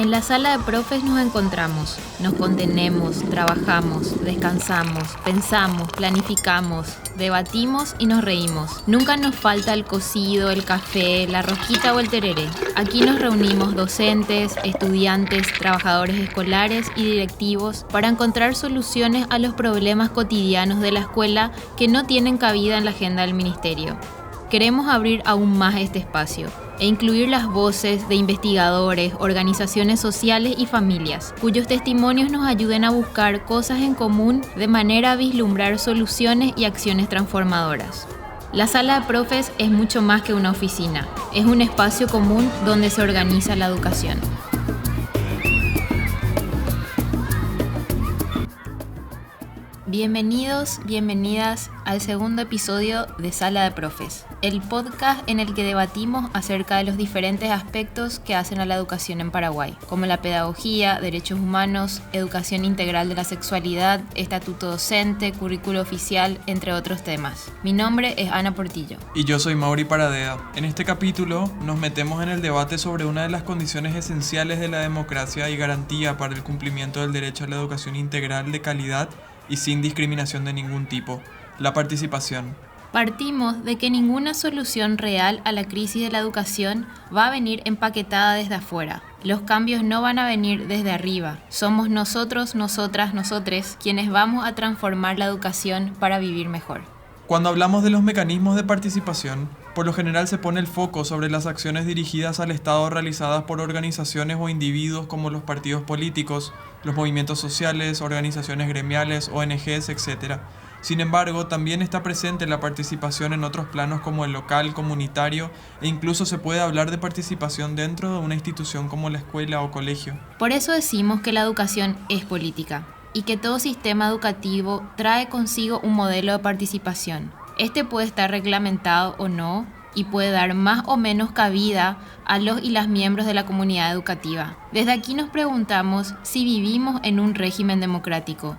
En la sala de profes nos encontramos, nos contenemos, trabajamos, descansamos, pensamos, planificamos, debatimos y nos reímos. Nunca nos falta el cocido, el café, la rosquita o el tereré. Aquí nos reunimos docentes, estudiantes, trabajadores escolares y directivos para encontrar soluciones a los problemas cotidianos de la escuela que no tienen cabida en la agenda del ministerio. Queremos abrir aún más este espacio e incluir las voces de investigadores, organizaciones sociales y familias, cuyos testimonios nos ayuden a buscar cosas en común de manera a vislumbrar soluciones y acciones transformadoras. La sala de profes es mucho más que una oficina, es un espacio común donde se organiza la educación. Bienvenidos, bienvenidas al segundo episodio de Sala de Profes, el podcast en el que debatimos acerca de los diferentes aspectos que hacen a la educación en Paraguay, como la pedagogía, derechos humanos, educación integral de la sexualidad, estatuto docente, currículo oficial, entre otros temas. Mi nombre es Ana Portillo. Y yo soy Mauri Paradea. En este capítulo nos metemos en el debate sobre una de las condiciones esenciales de la democracia y garantía para el cumplimiento del derecho a la educación integral de calidad y sin discriminación de ningún tipo, la participación. Partimos de que ninguna solución real a la crisis de la educación va a venir empaquetada desde afuera. Los cambios no van a venir desde arriba. Somos nosotros, nosotras, nosotres quienes vamos a transformar la educación para vivir mejor. Cuando hablamos de los mecanismos de participación, por lo general se pone el foco sobre las acciones dirigidas al Estado realizadas por organizaciones o individuos como los partidos políticos, los movimientos sociales, organizaciones gremiales, ONGs, etc. Sin embargo, también está presente la participación en otros planos como el local, comunitario, e incluso se puede hablar de participación dentro de una institución como la escuela o colegio. Por eso decimos que la educación es política y que todo sistema educativo trae consigo un modelo de participación. Este puede estar reglamentado o no y puede dar más o menos cabida a los y las miembros de la comunidad educativa. Desde aquí nos preguntamos si vivimos en un régimen democrático.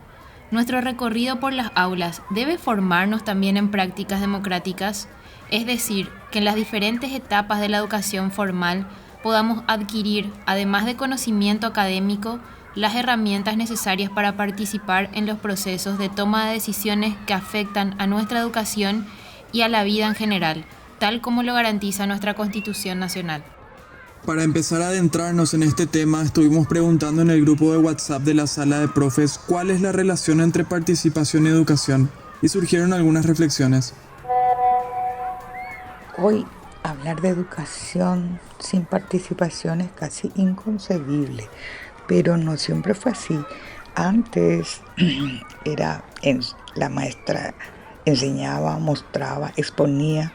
¿Nuestro recorrido por las aulas debe formarnos también en prácticas democráticas? Es decir, que en las diferentes etapas de la educación formal podamos adquirir, además de conocimiento académico, las herramientas necesarias para participar en los procesos de toma de decisiones que afectan a nuestra educación y a la vida en general, tal como lo garantiza nuestra Constitución Nacional. Para empezar a adentrarnos en este tema, estuvimos preguntando en el grupo de WhatsApp de la sala de profes cuál es la relación entre participación y educación, y surgieron algunas reflexiones. Hoy, hablar de educación sin participación es casi inconcebible, pero no siempre fue así. Antes la maestra enseñaba, mostraba, exponía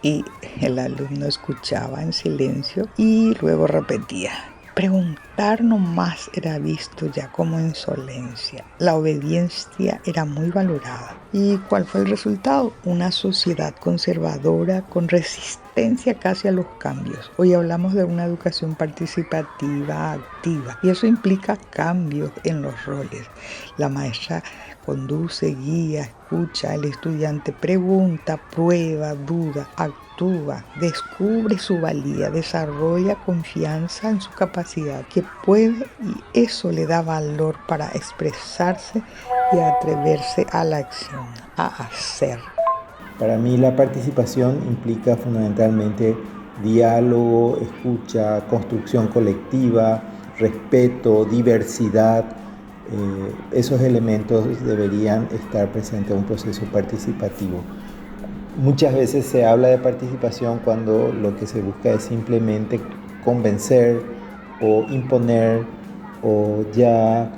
y el alumno escuchaba en silencio y luego repetía. Preguntar nomás era visto ya como insolencia. La obediencia era muy valorada. ¿Y cuál fue el resultado? Una sociedad conservadora con resistencia casi a los cambios. Hoy hablamos de una educación participativa, activa, y eso implica cambios en los roles. La maestra conduce, guía, escucha, el estudiante pregunta, prueba, duda, actúa, descubre su valía, desarrolla confianza en su capacidad, que puede, y eso le da valor para expresarse y atreverse a la acción, a hacer. Para mí la participación implica fundamentalmente diálogo, escucha, construcción colectiva, respeto, diversidad. Esos elementos deberían estar presentes en un proceso participativo. Muchas veces se habla de participación cuando lo que se busca es simplemente convencer o imponer o ya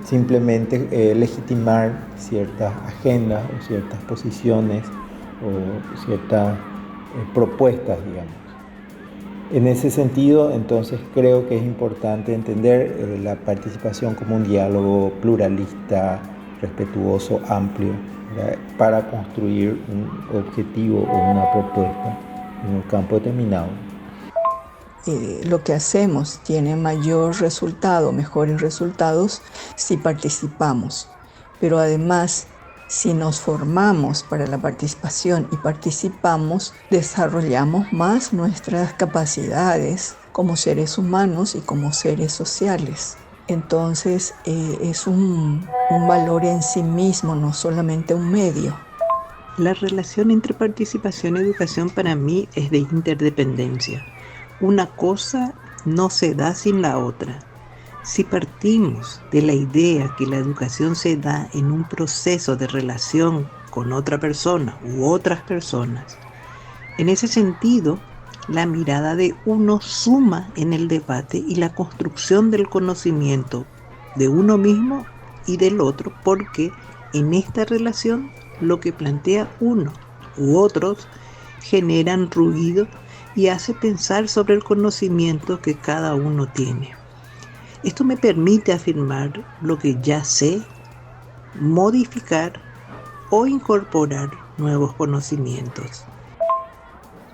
simplemente legitimar ciertas agendas o ciertas posiciones o ciertas propuestas, digamos. En ese sentido, entonces, creo que es importante entender la participación como un diálogo pluralista, respetuoso, amplio, ¿verdad?, para construir un objetivo o una propuesta en un campo determinado. Lo que hacemos tiene mayor resultado, mejores resultados si participamos. Pero además, si nos formamos para la participación y participamos, desarrollamos más nuestras capacidades como seres humanos y como seres sociales. Entonces es un valor en sí mismo, no solamente un medio. La relación entre participación y educación para mí es de interdependencia. Una cosa no se da sin la otra. Si partimos de la idea que la educación se da en un proceso de relación con otra persona u otras personas, en ese sentido, la mirada de uno suma en el debate y la construcción del conocimiento de uno mismo y del otro, porque en esta relación lo que plantea uno u otros generan ruido y hace pensar sobre el conocimiento que cada uno tiene. Esto me permite afirmar lo que ya sé, modificar o incorporar nuevos conocimientos.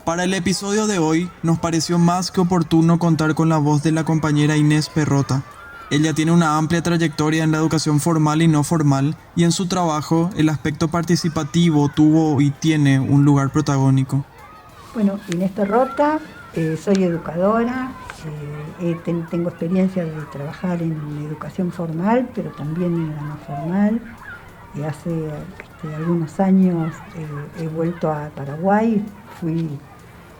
Para el episodio de hoy, nos pareció más que oportuno contar con la voz de la compañera Inés Perrota. Ella tiene una amplia trayectoria en la educación formal y no formal, y en su trabajo el aspecto participativo tuvo y tiene un lugar protagónico. Bueno, Inés Perrota, soy educadora, tengo experiencia de trabajar en educación formal, pero también en la no formal. Hace algunos años he vuelto a Paraguay, fui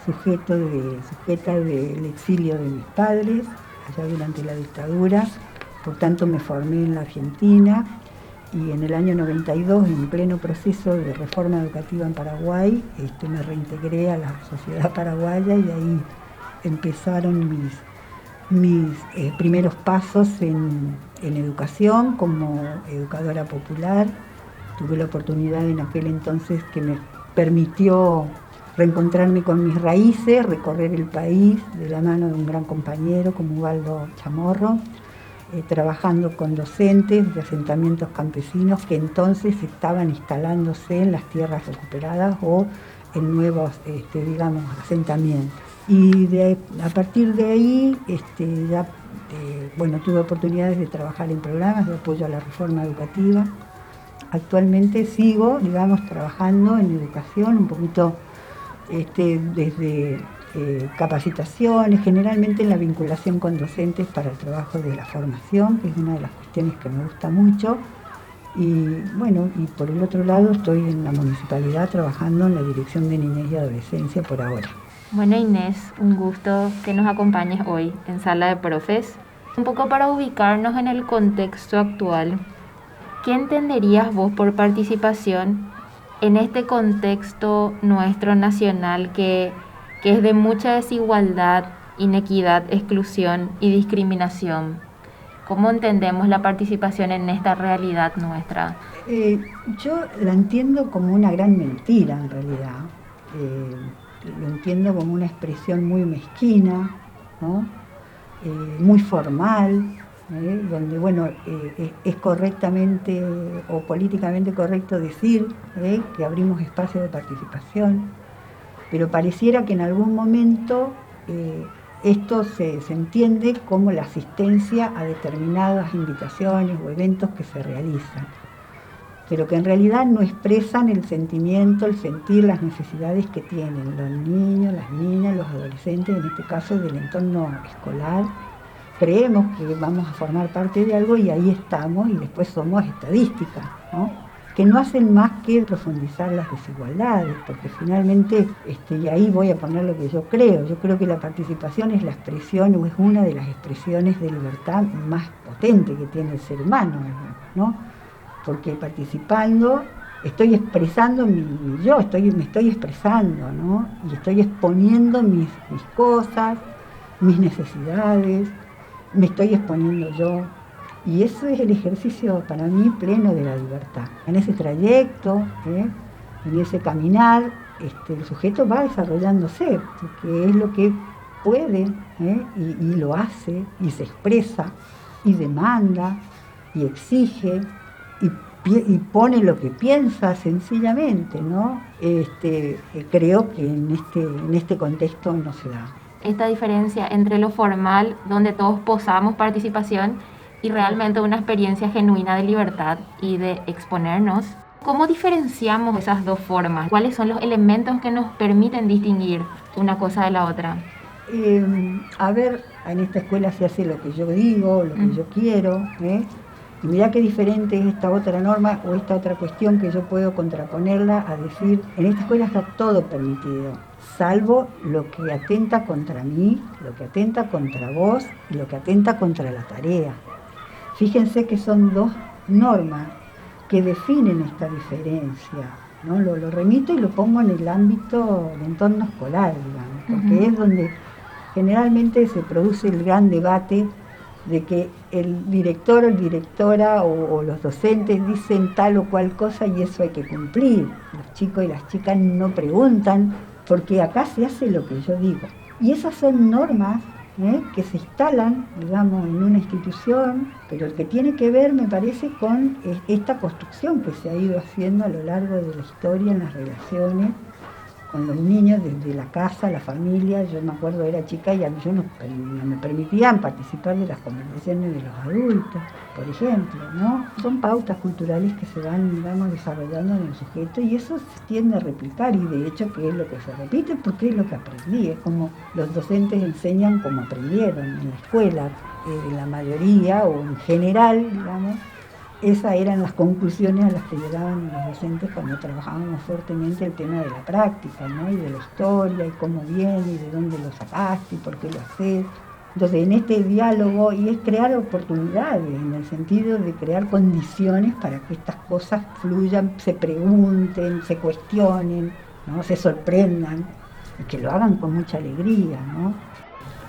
sujeta del exilio de mis padres, allá durante la dictadura, por tanto me formé en la Argentina y en el año 92, en pleno proceso de reforma educativa en Paraguay, me reintegré a la sociedad paraguaya y ahí empezaron mis primeros pasos en educación como educadora popular. Tuve la oportunidad en aquel entonces que me permitió reencontrarme con mis raíces, recorrer el país de la mano de un gran compañero como Ubaldo Chamorro, trabajando con docentes de asentamientos campesinos que entonces estaban instalándose en las tierras recuperadas o en nuevos, asentamientos. Y a partir de ahí, tuve oportunidades de trabajar en programas de apoyo a la reforma educativa. Actualmente sigo, trabajando en educación, un poquito desde capacitaciones, generalmente en la vinculación con docentes para el trabajo de la formación, que es una de las cuestiones que me gusta mucho. Y por el otro lado estoy en la municipalidad trabajando en la Dirección de Niñez y Adolescencia por ahora. Bueno, Inés, un gusto que nos acompañes hoy en Sala de Profes. Un poco para ubicarnos en el contexto actual, ¿qué entenderías vos por participación en este contexto nuestro nacional que es de mucha desigualdad, inequidad, exclusión y discriminación? ¿Cómo entendemos la participación en esta realidad nuestra? Yo la entiendo como una gran mentira, en realidad. Lo entiendo como una expresión muy mezquina, ¿no? Muy formal, donde es correctamente o políticamente correcto decir que abrimos espacios de participación, pero pareciera que en algún momento esto se entiende como la asistencia a determinadas invitaciones o eventos que se realizan, pero que en realidad no expresan el sentimiento, el sentir, las necesidades que tienen los niños, las niñas, los adolescentes, en este caso del entorno escolar. Creemos que vamos a formar parte de algo y ahí estamos, y después somos estadísticas, ¿no? Que no hacen más que profundizar las desigualdades, porque finalmente, y ahí voy a poner lo que yo creo que la participación es la expresión, o es una de las expresiones de libertad más potente que tiene el ser humano, ¿no? Porque participando estoy expresando me estoy expresando, ¿no? Y estoy exponiendo mis cosas, mis necesidades, me estoy exponiendo yo. Y eso es el ejercicio para mí pleno de la libertad. En ese trayecto, en ese caminar, el sujeto va desarrollándose, porque es lo que puede, y lo hace, y se expresa, y demanda, y exige, y pone lo que piensa sencillamente, ¿no? Creo que en este contexto no se da. Esta diferencia entre lo formal, donde todos posamos participación, y realmente una experiencia genuina de libertad y de exponernos. ¿Cómo diferenciamos esas dos formas? ¿Cuáles son los elementos que nos permiten distinguir una cosa de la otra? a ver, en esta escuela se hace lo que yo digo, lo que yo quiero, y mirá qué diferente es esta otra norma o esta otra cuestión que yo puedo contraponerla a decir, en esta escuela está todo permitido, salvo lo que atenta contra mí, lo que atenta contra vos y lo que atenta contra la tarea. Fíjense que son dos normas que definen esta diferencia, ¿no? Lo remito y lo pongo en el ámbito del entorno escolar, digamos, porque es donde generalmente se produce el gran debate de que el director o directora o los docentes dicen tal o cual cosa y eso hay que cumplir. Los chicos y las chicas no preguntan porque acá se hace lo que yo digo. Y esas son normas que se instalan, digamos, en una institución, pero el que tiene que ver, me parece, con esta construcción que se ha ido haciendo a lo largo de la historia en las relaciones con los niños, desde la casa, la familia. Yo me acuerdo, era chica y a mí no me permitían participar de las conversaciones de los adultos, por ejemplo, ¿no? Son pautas culturales que se van, digamos, desarrollando en el sujeto y eso se tiende a replicar y de hecho que es lo que se repite porque es lo que aprendí, es como los docentes enseñan como aprendieron en la escuela, la mayoría o en general, digamos. Esas eran las conclusiones a las que llegaban los docentes cuando trabajábamos fuertemente el tema de la práctica, ¿no? Y de la historia, y cómo viene, y de dónde lo sacaste, y por qué lo haces. Entonces, en este diálogo, y es crear oportunidades, en el sentido de crear condiciones para que estas cosas fluyan, se pregunten, se cuestionen, ¿no? Se sorprendan, y que lo hagan con mucha alegría, ¿no?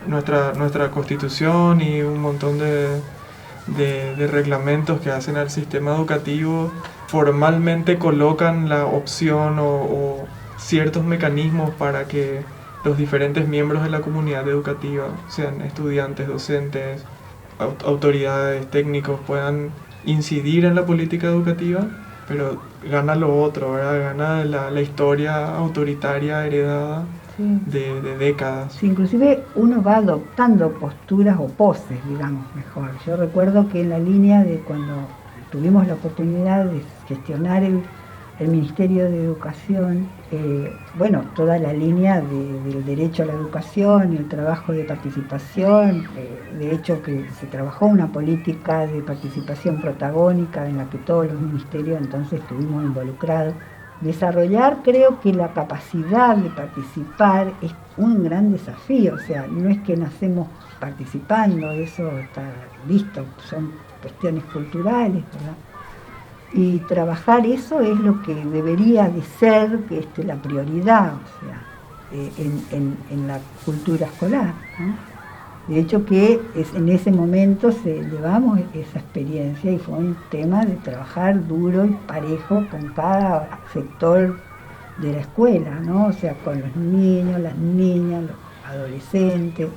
Nuestra Constitución y un montón de reglamentos que hacen al sistema educativo formalmente colocan la opción o ciertos mecanismos para que los diferentes miembros de la comunidad educativa, sean estudiantes, docentes, autoridades, técnicos, puedan incidir en la política educativa, pero gana lo otro, ¿verdad? Gana la historia autoritaria heredada de décadas. Sí, inclusive uno va adoptando posturas o poses, digamos, mejor. Yo recuerdo que en la línea de cuando tuvimos la oportunidad de gestionar el Ministerio de Educación, toda la línea del derecho a la educación y el trabajo de participación, de hecho que se trabajó una política de participación protagónica en la que todos los ministerios entonces estuvimos involucrados. Desarrollar, creo que la capacidad de participar es un gran desafío, o sea, no es que nacemos participando, eso está visto, son cuestiones culturales, ¿verdad? Y trabajar eso es lo que debería de ser la prioridad, o sea, en la cultura escolar, ¿no? De hecho que en ese momento llevamos esa experiencia y fue un tema de trabajar duro y parejo con cada sector de la escuela, ¿no? O sea, con los niños, las niñas, los adolescentes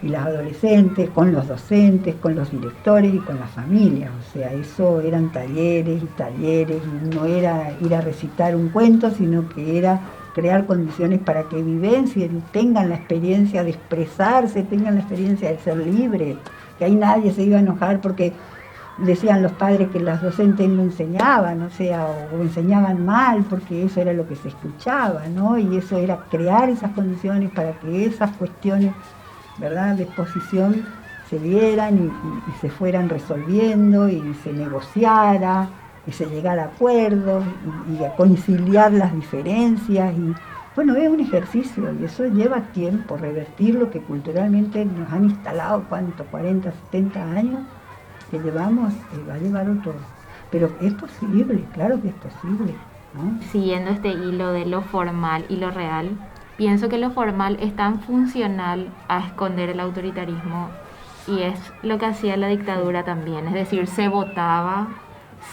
y las adolescentes, con los docentes, con los directores y con las familias. O sea, eso eran talleres y no era ir a recitar un cuento, sino que era crear condiciones para que vivencien, tengan la experiencia de expresarse, tengan la experiencia de ser libres, que ahí nadie se iba a enojar porque decían los padres que las docentes no enseñaban, o sea, o enseñaban mal, porque eso era lo que se escuchaba, ¿no? Y eso era crear esas condiciones para que esas cuestiones, ¿verdad?, de exposición se dieran y se fueran resolviendo y se negociara, y se llegara a acuerdos y a conciliar las diferencias. Y bueno, es un ejercicio y eso lleva tiempo, revertir lo que culturalmente nos han instalado, 40, 70 años que llevamos, va a llevar otro. Pero es posible, claro que es posible, ¿no? Siguiendo este hilo de lo formal y lo real, pienso que lo formal es tan funcional a esconder el autoritarismo y es lo que hacía la dictadura también, es decir, se votaba,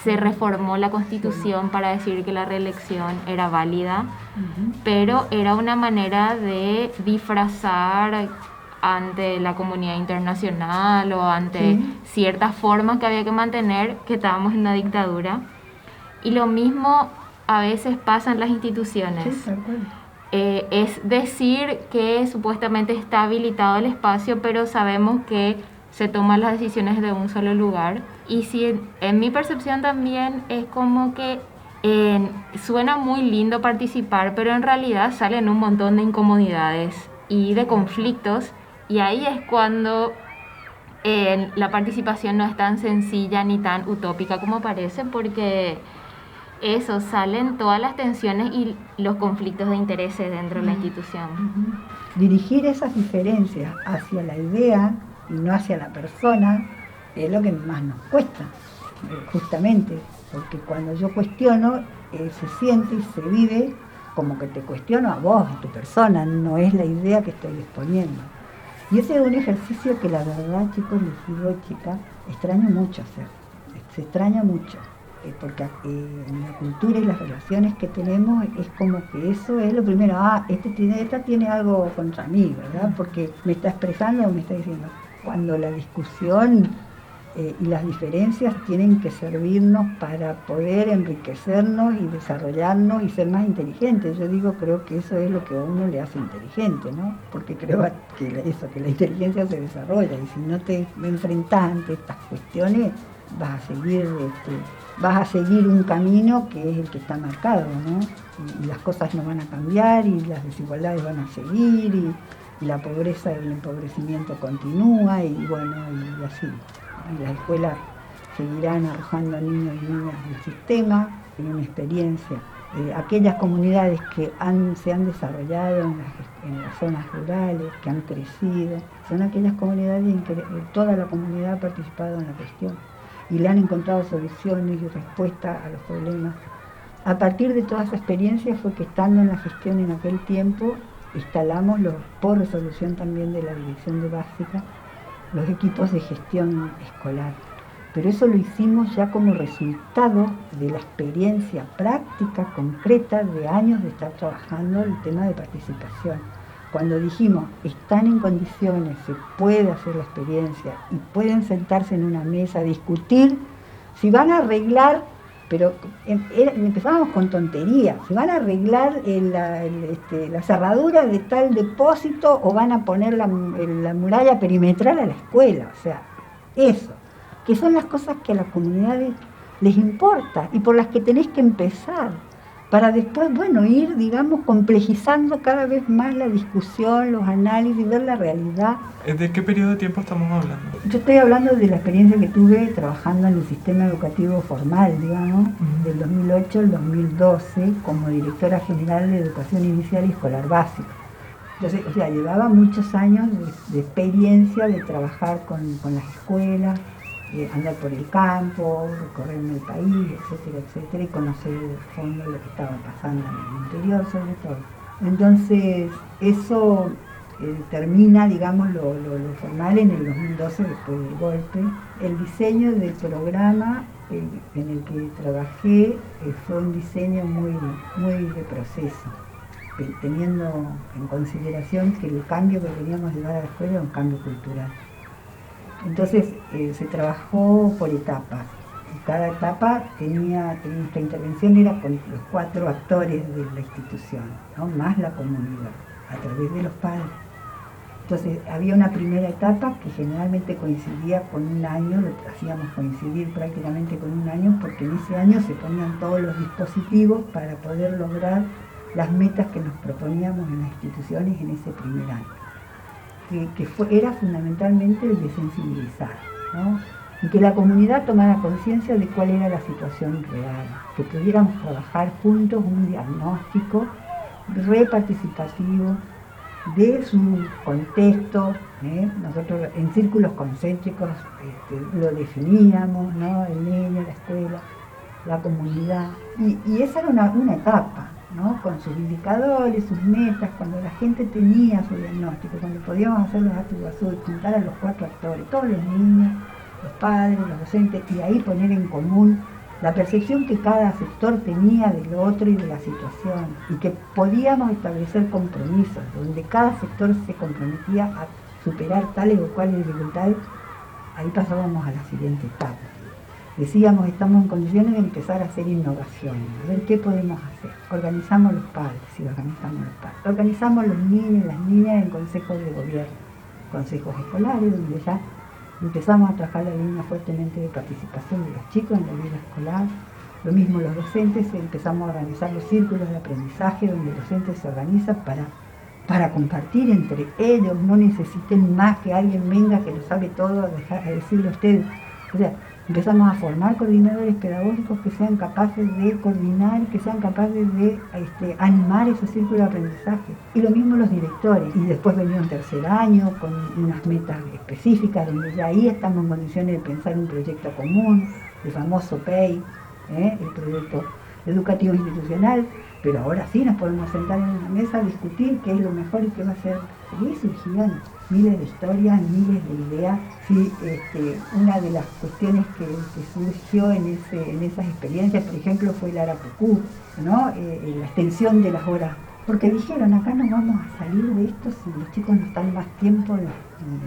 se reformó la Constitución para decir que la reelección era válida, pero era una manera de disfrazar ante la comunidad internacional o ante ciertas formas que había que mantener que estábamos en una dictadura. Y lo mismo a veces pasa en las instituciones. Es decir que supuestamente está habilitado el espacio, pero sabemos que se toman las decisiones de un solo lugar. Y si en mi percepción también es como que suena muy lindo participar, pero en realidad salen un montón de incomodidades y de conflictos, y ahí es cuando la participación no es tan sencilla ni tan utópica como parece, porque eso, salen todas las tensiones y los conflictos de intereses dentro de la institución. Dirigir esas diferencias hacia la idea y no hacia la persona es lo que más nos cuesta, justamente, porque cuando yo cuestiono, se siente y se vive como que te cuestiono a vos, a tu persona, no es la idea que estoy exponiendo. Y ese es un ejercicio que la verdad, chicos, les digo, chicas, extraño mucho hacer, se extraña mucho, porque en la cultura y las relaciones que tenemos es como que eso es lo primero, esta tiene algo contra mí, ¿verdad? Porque me está expresando o me está diciendo, cuando la discusión y las diferencias tienen que servirnos para poder enriquecernos y desarrollarnos y ser más inteligentes. Yo creo que eso es lo que a uno le hace inteligente, ¿no? Porque creo que la inteligencia se desarrolla, y si no te enfrentás ante estas cuestiones, vas a seguir un camino que es el que está marcado, ¿no? Y las cosas no van a cambiar, y las desigualdades van a seguir, y la pobreza y el empobrecimiento continúa, y bueno, y así. Y las escuelas seguirán arrojando niños y niñas del sistema, en una experiencia. Aquellas comunidades que se han desarrollado en las zonas rurales, que han crecido, son aquellas comunidades en que toda la comunidad ha participado en la cuestión y le han encontrado soluciones y respuestas a los problemas. A partir de toda esa experiencia fue que, estando en la gestión en aquel tiempo, instalamos, por resolución también de la Dirección de Básica, los equipos de gestión escolar. Pero eso lo hicimos ya como resultado de la experiencia práctica, concreta, de años de estar trabajando el tema de participación. Cuando dijimos, están en condiciones, se puede hacer la experiencia y pueden sentarse en una mesa a discutir si van a arreglar, pero empezábamos con tonterías, si van a arreglar la cerradura de tal depósito o van a poner la muralla perimetral a la escuela, o sea, eso, que son las cosas que a las comunidades les importa y por las que tenés que empezar, para después, ir, complejizando cada vez más la discusión, los análisis, ver la realidad. ¿De qué periodo de tiempo estamos hablando? Yo estoy hablando de la experiencia que tuve trabajando en el sistema educativo formal, del 2008 al 2012, como directora general de Educación Inicial y Escolar Básica. Entonces, llevaba muchos años de experiencia de trabajar con las escuelas, andar por el campo, recorrerme el país, etcétera, y conocer a fondo lo que estaba pasando en el interior, sobre todo. Entonces, eso termina, lo formal en el 2012, después del golpe. El diseño del programa en el que trabajé fue un diseño muy, muy de proceso, teniendo en consideración que el cambio que queríamos llevar a la escuela era un cambio cultural. Entonces se trabajó por etapas, y cada etapa nuestra intervención era con los 4 actores de la institución, ¿no? Más la comunidad, a través de los padres. Entonces había una primera etapa que generalmente coincidía con un año, lo hacíamos coincidir prácticamente con un año, porque en ese año se ponían todos los dispositivos para poder lograr las metas que nos proponíamos en las instituciones en ese primer año. Era fundamentalmente el de sensibilizar, ¿no? Y que la comunidad tomara conciencia de cuál era la situación real, que pudiéramos trabajar juntos un diagnóstico reparticipativo de su contexto, Nosotros en círculos concéntricos lo definíamos, ¿no? El niño, la escuela, la comunidad, y esa era una etapa, ¿no? Con sus indicadores, sus metas, cuando la gente tenía su diagnóstico, cuando podíamos hacer los actos de azul, juntar a los 4 actores, todos los niños, los padres, los docentes, y ahí poner en común la percepción que cada sector tenía del otro y de la situación, y que podíamos establecer compromisos, donde cada sector se comprometía a superar tales o cuales dificultades. Ahí pasábamos a la siguiente etapa. Decíamos, estamos en condiciones de empezar a hacer innovaciones, a ver qué podemos hacer. Organizamos los padres, organizamos los niños y las niñas en consejos de gobierno, consejos escolares, donde ya empezamos a trabajar la línea fuertemente de participación de los chicos en la vida escolar. Lo mismo los docentes, empezamos a organizar los círculos de aprendizaje, donde el docente se organiza para para compartir entre ellos, no necesiten más que alguien venga que lo sabe todo a decirle a ustedes. O sea, empezamos a formar coordinadores pedagógicos que sean capaces de coordinar, que sean capaces de animar ese círculo de aprendizaje. Y lo mismo los directores. Y después venía un tercer año con unas metas específicas, donde ya ahí estamos en condiciones de pensar un proyecto común, el famoso PEI, el proyecto educativo institucional. Pero ahora sí nos podemos sentar en una mesa a discutir qué es lo mejor y qué va a ser. Y surgían miles de historias, miles de ideas. Sí, una de las cuestiones que surgió en esas experiencias, por ejemplo, fue el Arapucú, ¿no? La extensión de las horas. Porque dijeron, acá no vamos a salir de esto si los chicos no están más tiempo en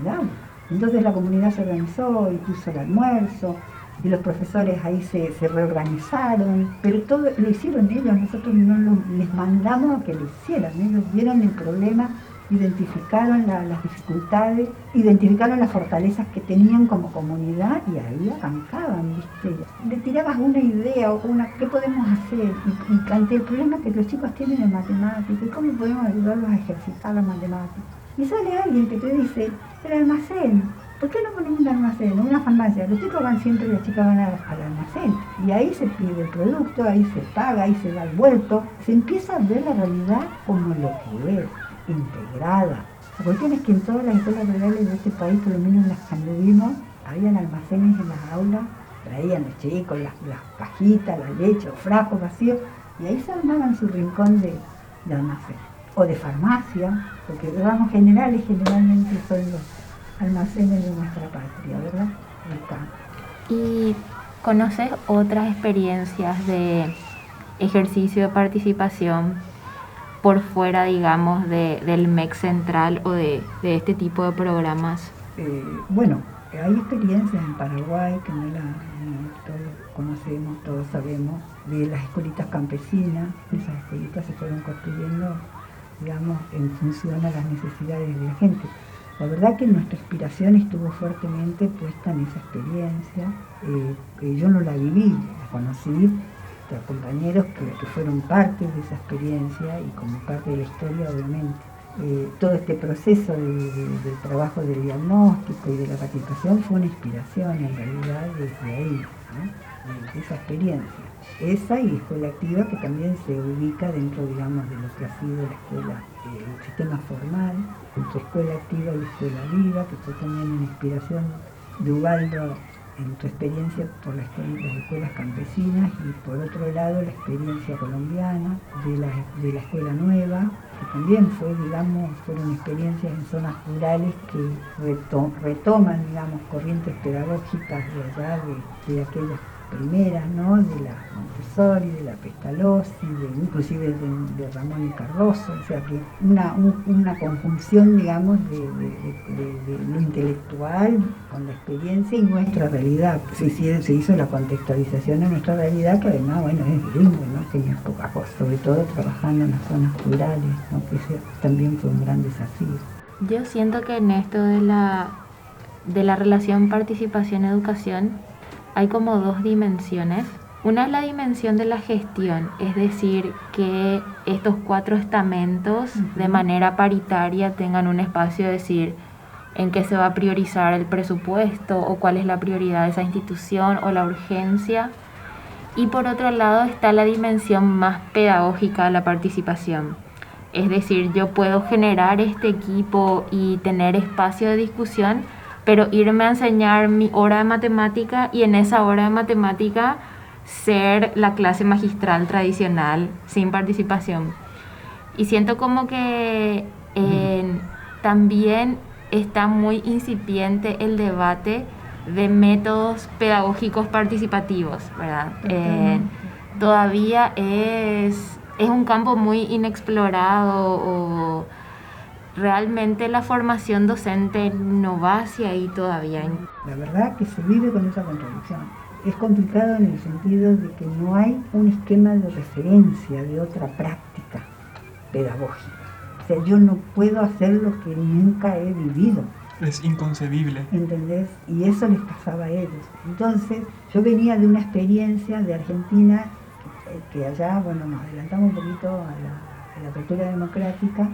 el aula. Entonces la comunidad se organizó y puso el almuerzo, y los profesores ahí se reorganizaron, pero todo lo hicieron ellos, nosotros no les mandamos a que lo hicieran, ellos vieron el problema, identificaron las dificultades, identificaron las fortalezas que tenían como comunidad y ahí arrancaban, ¿viste? Le tirabas una idea o ¿qué podemos hacer? Y ante el problema que los chicos tienen en matemáticas, ¿cómo podemos ayudarlos a ejercitar la matemática? Y sale alguien que te dice, el almacén. ¿Por qué no ponemos un almacén, una farmacia? Los chicos van siempre, las chicas van al almacén. Y ahí se pide el producto, ahí se paga, ahí se da el vuelto. Se empieza a ver la realidad como lo que es, integrada. La cuestión es que en todas las escuelas rurales de este país, por lo menos en las que anduvimos, habían almacenes en las aulas, traían los chicos, las cajitas, la leche, los frascos vacíos, y ahí se armaban su rincón de almacén. O de farmacia, porque los ramos generales generalmente son los almacenes de nuestra patria, ¿verdad? ¿Y conoces otras experiencias de ejercicio de participación por fuera, digamos, del MEC central o de este tipo de programas? Bueno, hay experiencias en Paraguay que no todos conocemos, todos sabemos, de las escuelitas campesinas. Esas escuelitas se fueron construyendo, digamos, en función a las necesidades de la gente. La verdad que nuestra inspiración estuvo fuertemente puesta en esa experiencia. Yo no la viví, la conocí de compañeros que fueron parte de esa experiencia y como parte de la historia, obviamente. Todo este proceso del trabajo del diagnóstico y de la participación fue una inspiración en realidad desde ahí, ¿no? De esa experiencia. Esa y escuela activa, que también se ubica dentro, digamos, de lo que ha sido la escuela, el sistema formal, entre escuela activa y escuela viva, que fue también una inspiración de Ubaldo en tu experiencia por las escuelas campesinas, y por otro lado la experiencia colombiana de la escuela nueva, que también fueron experiencias en zonas rurales que retoman, digamos, corrientes pedagógicas de allá, de aquellas primeras, ¿no? De la Montessori, de la Pestalozzi, inclusive de Ramón y Cardoso, o sea que una conjunción, digamos, de lo intelectual con la experiencia y nuestra realidad. Se hizo la contextualización de nuestra realidad, que además, bueno, es bilingüe, ¿no? Que es poca cosa, sobre todo trabajando en las zonas rurales, ¿no? Que ese también fue un gran desafío. Yo siento que en esto de la relación participación-educación hay como dos dimensiones. Una es la dimensión de la gestión, es decir, que estos 4 estamentos de manera paritaria tengan un espacio de decir en qué se va a priorizar el presupuesto o cuál es la prioridad de esa institución o la urgencia. Y por otro lado está la dimensión más pedagógica de la participación. Es decir, yo puedo generar este equipo y tener espacio de discusión, pero irme a enseñar mi hora de matemática y en esa hora de matemática ser la clase magistral tradicional sin participación. Y siento como que también está muy incipiente el debate de métodos pedagógicos participativos, ¿verdad? Todavía es un campo muy inexplorado, o realmente la formación docente no va hacia ahí todavía. La verdad que se vive con esa contradicción. Es complicado en el sentido de que no hay un esquema de referencia de otra práctica pedagógica. O sea, yo no puedo hacer lo que nunca he vivido. Es inconcebible. ¿Entendés? Y eso les pasaba a ellos. Entonces, yo venía de una experiencia de Argentina, que allá, bueno, nos adelantamos un poquito a la apertura democrática,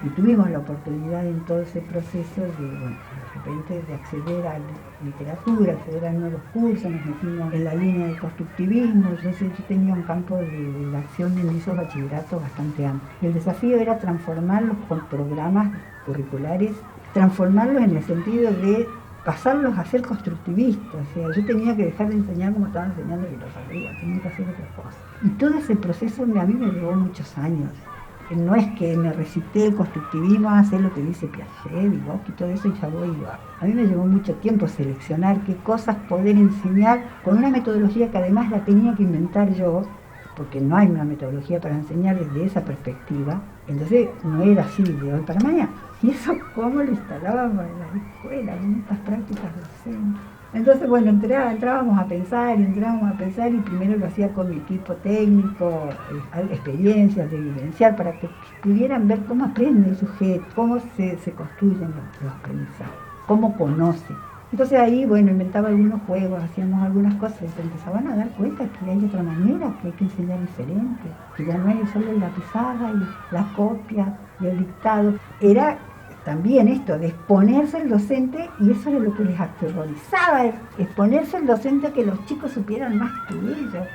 Y tuvimos la oportunidad en todo ese proceso de repente de acceder a la literatura, acceder a nuevos cursos, nos metimos en la línea de constructivismo. Entonces yo tenía un campo de la acción en esos bachilleratos bastante amplio. El desafío era transformarlos con programas curriculares, transformarlos en el sentido de pasarlos a ser constructivistas. O sea, yo tenía que dejar de enseñar como estaba enseñando filosofía, tenía que hacer otra cosa. Y todo ese proceso a mí me llevó muchos años. No es que me recité el constructivismo a hacer lo que dice Piaget, Vygotsky y todo eso y ya voy. A mí me llevó mucho tiempo seleccionar qué cosas poder enseñar con una metodología que además la tenía que inventar yo, porque no hay una metodología para enseñar desde esa perspectiva. Entonces no era así de hoy para mañana. Y eso cómo lo instalábamos en las escuelas, en estas prácticas docentes. Entonces, bueno, entrábamos a pensar y primero lo hacía con mi equipo técnico, experiencias de vivenciar, para que pudieran ver cómo aprende el sujeto, cómo se construyen los aprendizajes, cómo conoce. Entonces ahí, bueno, inventaba algunos juegos, hacíamos algunas cosas y se empezaban a dar cuenta que hay otra manera, que hay que enseñar diferente, que ya no hay solo la pizarra y la copia y el dictado. Era también esto de exponerse al docente, y eso era lo que les aterrorizaba, exponerse al docente a que los chicos supieran más que ellos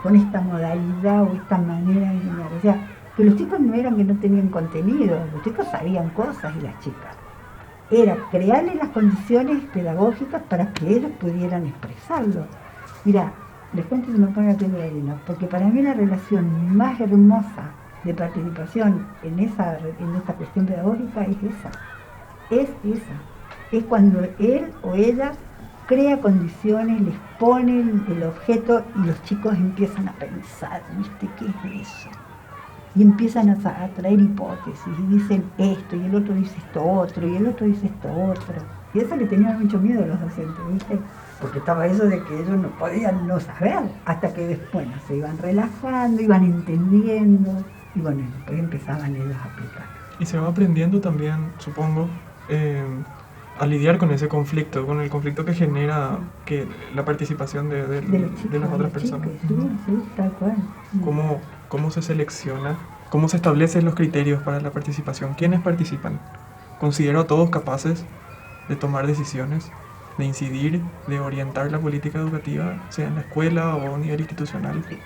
con esta modalidad o esta manera de enseñar. O sea, que los chicos no eran que no tenían contenido, los chicos sabían cosas y las chicas. Era crearles las condiciones pedagógicas para que ellos pudieran expresarlo. Mira, les cuento y se me pone la piel de gallina, porque para mí la relación más hermosa de participación en esta cuestión pedagógica es esa. Es cuando él o ella crea condiciones, les pone el objeto y los chicos empiezan a pensar, ¿viste? ¿Qué es eso? Y empiezan a traer hipótesis y dicen esto y el otro dice esto otro y el otro dice esto otro. Y eso le tenían mucho miedo a los docentes, ¿viste? Porque estaba eso de que ellos no podían no saber, hasta que después se iban relajando, iban entendiendo. Y bueno, después empezaban ellos a aplicar. Y se va aprendiendo también, supongo, a lidiar con ese conflicto, con el conflicto que genera que la participación de las otras personas. Sí, tal cual. ¿Cómo se selecciona? ¿Cómo se establecen los criterios para la participación? ¿Quiénes participan? ¿Considero a todos capaces de tomar decisiones, de incidir, de orientar la política educativa, sea en la escuela o a nivel institucional? Sí.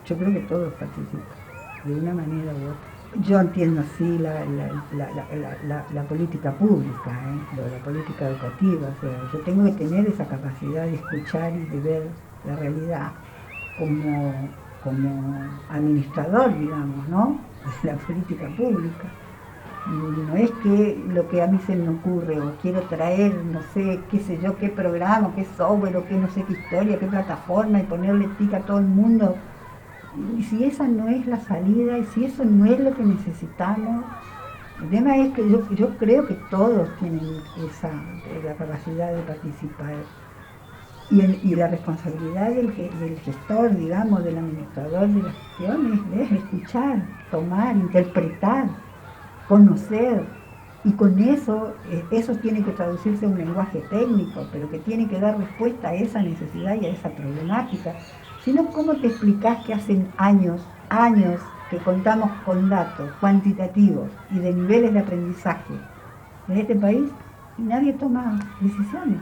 Yo creo que todos participan, de una manera u otra. Yo entiendo así la política pública, la política educativa. O sea, yo tengo que tener esa capacidad de escuchar y de ver la realidad como administrador, digamos, ¿no? De la política pública. No es que lo que a mí se me ocurre o quiero traer, no sé, qué sé yo, qué programa, qué software, o qué no sé qué historia, qué plataforma y ponerle tica a todo el mundo. Y si esa no es la salida y si eso no es lo que necesitamos, el tema es que yo creo que todos tienen la capacidad de participar. Y la responsabilidad del gestor, digamos, del administrador de la gestión es escuchar, tomar, interpretar, conocer. Y con eso tiene que traducirse en un lenguaje técnico, pero que tiene que dar respuesta a esa necesidad y a esa problemática. Si no, ¿cómo te explicás que hacen años que contamos con datos cuantitativos y de niveles de aprendizaje en este país y nadie toma decisiones?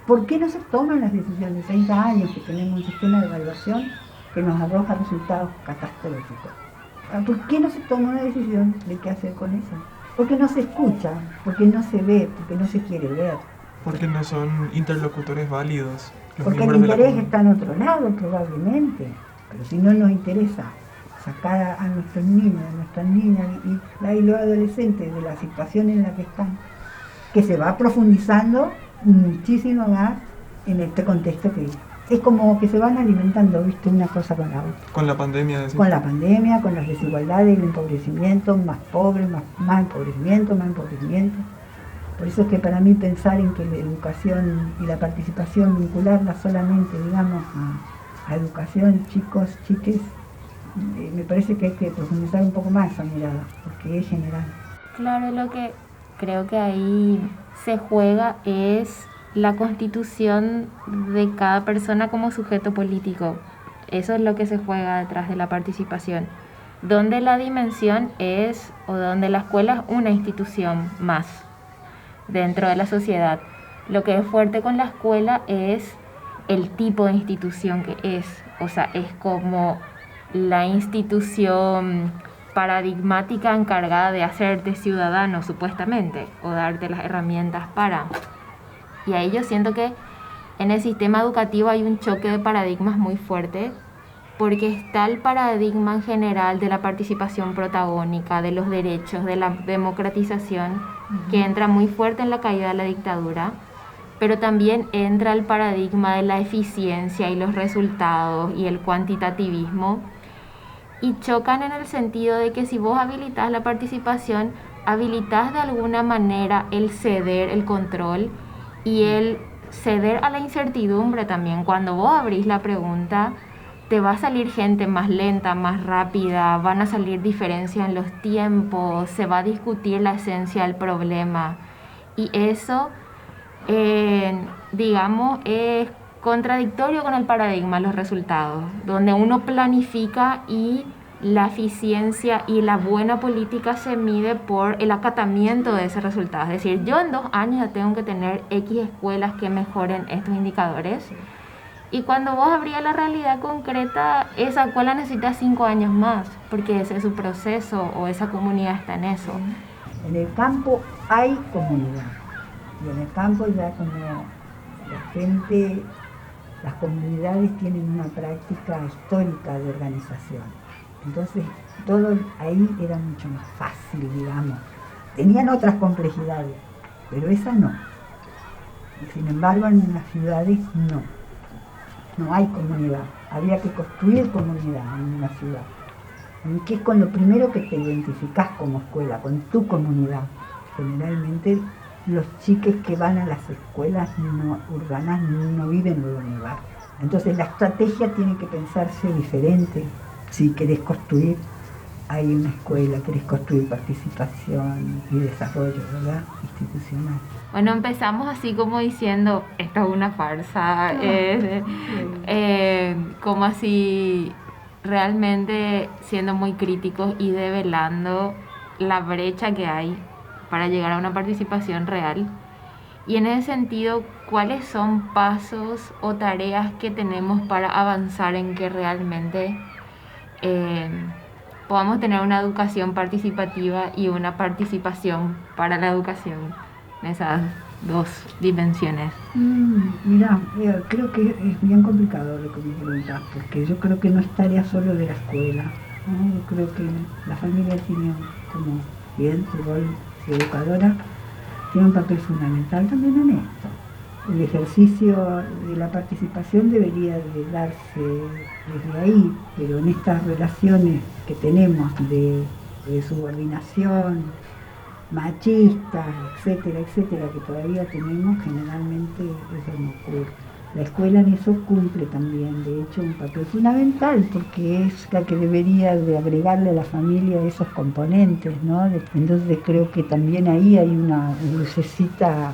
¿Por qué no se toman las decisiones? 30 años que tenemos un sistema de evaluación que nos arroja resultados catastróficos. ¿Por qué no se toma una decisión de qué hacer con eso? Porque no se escucha, porque no se ve, porque no se quiere ver. Porque no son interlocutores válidos. Porque el interés está en otro lado, probablemente. Pero si no nos interesa sacar a nuestros niños, a nuestras niñas y los adolescentes de la situación en la que están, que se va profundizando muchísimo más en este contexto que es como que se van alimentando, ¿viste? Una cosa con la otra. Con la pandemia, decís. Con la pandemia, con las desigualdades, el empobrecimiento, más pobres, más empobrecimiento, más empobrecimiento. Por eso es que para mí pensar en que la educación y la participación, vincularla solamente, digamos, a educación, chicos, chiques, me parece que hay que profundizar un poco más esa mirada, porque es general. Claro, lo que creo que ahí se juega es la constitución de cada persona como sujeto político. Eso es lo que se juega detrás de la participación. donde la dimensión es, o donde la escuela es una institución más dentro de la sociedad. Lo que es fuerte con la escuela es el tipo de institución que es, o sea, es como la institución paradigmática encargada de hacerte ciudadano, supuestamente, o darte las herramientas para. Y ahí yo siento que en el sistema educativo hay un choque de paradigmas muy fuerte, porque está el paradigma en general de la participación protagónica, de los derechos, de la democratización, que entra muy fuerte en la caída de la dictadura, pero también entra el paradigma de la eficiencia y los resultados y el cuantitativismo, y chocan en el sentido de que si vos habilitas la participación, habilitas de alguna manera el ceder, el control y el ceder a la incertidumbre también. Cuando vos abrís la pregunta, te va a salir gente más lenta, más rápida, van a salir diferencias en los tiempos, se va a discutir la esencia del problema, y eso, digamos, es contradictorio con el paradigma de los resultados, donde uno planifica y la eficiencia y la buena política se mide por el acatamiento de ese resultado. Es decir, yo en 2 años ya tengo que tener X escuelas que mejoren estos indicadores, y cuando vos abrís la realidad concreta, esa escuela necesita 5 años más, porque ese es su proceso, o esa comunidad está en eso. En el campo hay comunidad, y en el campo ya como la gente, las comunidades tienen una práctica histórica de organización. Entonces todo ahí era mucho más fácil, digamos. Tenían otras complejidades, pero esa no. Y sin embargo en las ciudades no hay comunidad. Había que construir comunidad en una ciudad, que es con lo primero que te identificás como escuela, con tu comunidad. Generalmente los chiques que van a las escuelas urbanas no viven luego en el barrio. Entonces la estrategia tiene que pensarse diferente. Si querés construir, hay una escuela, querés construir participación y desarrollo, ¿verdad?, institucional. Bueno, empezamos así como diciendo, esto es una farsa, como así realmente siendo muy críticos y develando la brecha que hay para llegar a una participación real. Y en ese sentido, ¿cuáles son pasos o tareas que tenemos para avanzar en que realmente podamos tener una educación participativa y una participación para la educación en esas 2 dimensiones? Mira, creo que es bien complicado lo que me preguntas, porque yo creo que no es tarea solo de la escuela, ¿no? Yo creo que la familia tiene, como bien su rol de educadora, tiene un papel fundamental también en esto. El ejercicio de la participación debería de darse desde ahí, pero en estas relaciones que tenemos de subordinación, machistas, etcétera, etcétera, que todavía tenemos, generalmente eso no ocurre. La escuela en eso cumple también, de hecho, un papel fundamental, porque es la que debería de agregarle a la familia esos componentes, ¿no? Entonces creo que también ahí hay una lucecita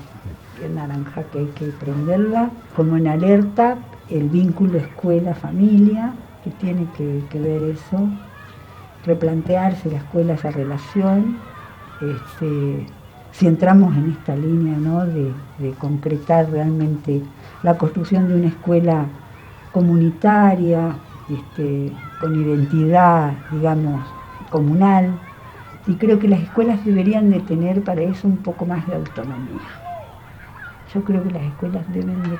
naranja que hay que prenderla, como en alerta, el vínculo escuela-familia, que tiene que ver eso, replantearse la escuela, esa relación. Si entramos en esta línea, ¿no?, de concretar realmente la construcción de una escuela comunitaria, con identidad, digamos, comunal, y creo que las escuelas deberían de tener para eso un poco más de autonomía. Yo creo que las escuelas deben de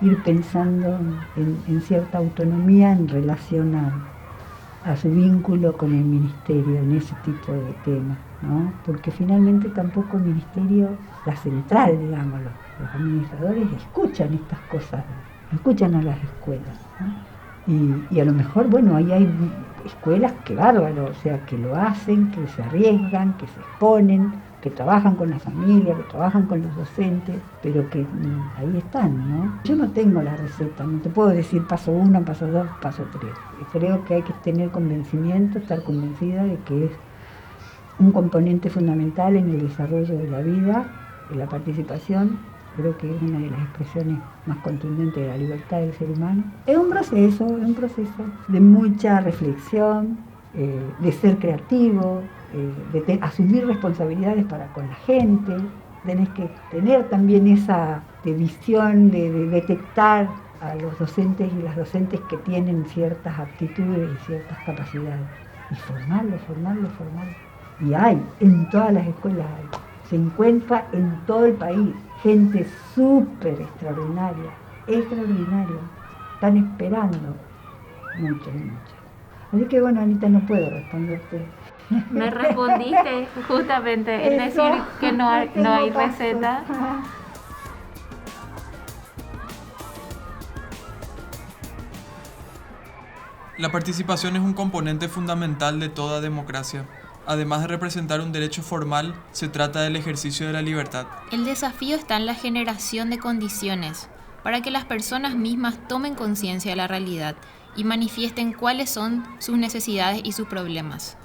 ir pensando en cierta autonomía en relación a su vínculo con el ministerio, en ese tipo de temas, ¿no? Porque finalmente tampoco el ministerio, la central, digamos, los administradores escuchan estas cosas, escuchan a las escuelas, ¿no? Y a lo mejor, bueno, ahí hay escuelas que bárbaro, o sea, que lo hacen, que se arriesgan, que se exponen, que trabajan con la familia, que trabajan con los docentes, pero que ahí están, ¿no? Yo no tengo la receta, no te puedo decir paso 1, paso 2, paso 3. Creo que hay que tener convencimiento, estar convencida de que es un componente fundamental en el desarrollo de la vida, de la participación. Creo que es una de las expresiones más contundentes de la libertad del ser humano. Es un proceso de mucha reflexión, de ser creativo, de asumir responsabilidades para con la gente. Tenés que tener también esa visión de detectar a los docentes y las docentes que tienen ciertas aptitudes y ciertas capacidades. Y formarlos. Y hay, en todas las escuelas hay. Se encuentra en todo el país gente súper extraordinaria. Están esperando mucho. Así que bueno, Anita, no puedo responderte. Me respondiste justamente, es decir, que no hay receta. La participación es un componente fundamental de toda democracia. Además de representar un derecho formal, se trata del ejercicio de la libertad. El desafío está en la generación de condiciones para que las personas mismas tomen conciencia de la realidad y manifiesten cuáles son sus necesidades y sus problemas.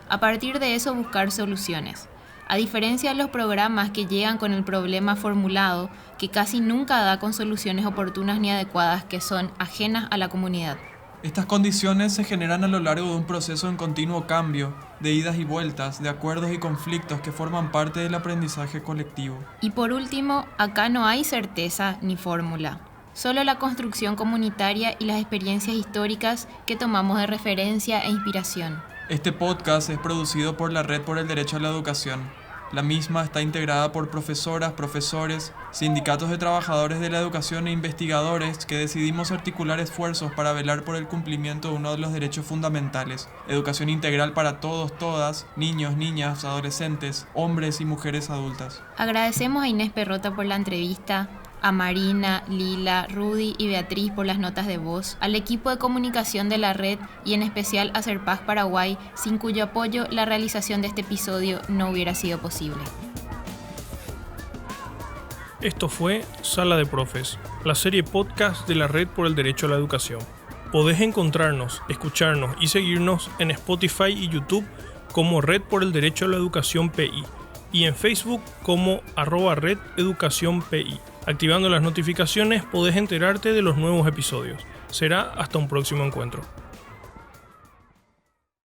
A partir de eso buscar soluciones. A diferencia de los programas que llegan con el problema formulado, que casi nunca da con soluciones oportunas ni adecuadas que son ajenas a la comunidad. Estas condiciones se generan a lo largo de un proceso en continuo cambio, de idas y vueltas, de acuerdos y conflictos que forman parte del aprendizaje colectivo. Y por último, acá no hay certeza ni fórmula, solo la construcción comunitaria y las experiencias históricas que tomamos de referencia e inspiración. Este podcast es producido por la Red por el Derecho a la Educación. La misma está integrada por profesoras, profesores, sindicatos de trabajadores de la educación e investigadores que decidimos articular esfuerzos para velar por el cumplimiento de uno de los derechos fundamentales: educación integral para todos, todas, niños, niñas, adolescentes, hombres y mujeres adultas. Agradecemos a Inés Perrota por la entrevista, a Marina, Lila, Rudy y Beatriz por las notas de voz, al equipo de comunicación de la red y en especial a Serpaz Paraguay, sin cuyo apoyo la realización de este episodio no hubiera sido posible. Esto fue Sala de Profes, la serie podcast de la Red por el Derecho a la Educación. Podés encontrarnos, escucharnos y seguirnos en Spotify y YouTube como Red por el Derecho a la Educación PI y en Facebook como @rededucacionpi. Activando las notificaciones podés enterarte de los nuevos episodios. Será hasta un próximo encuentro.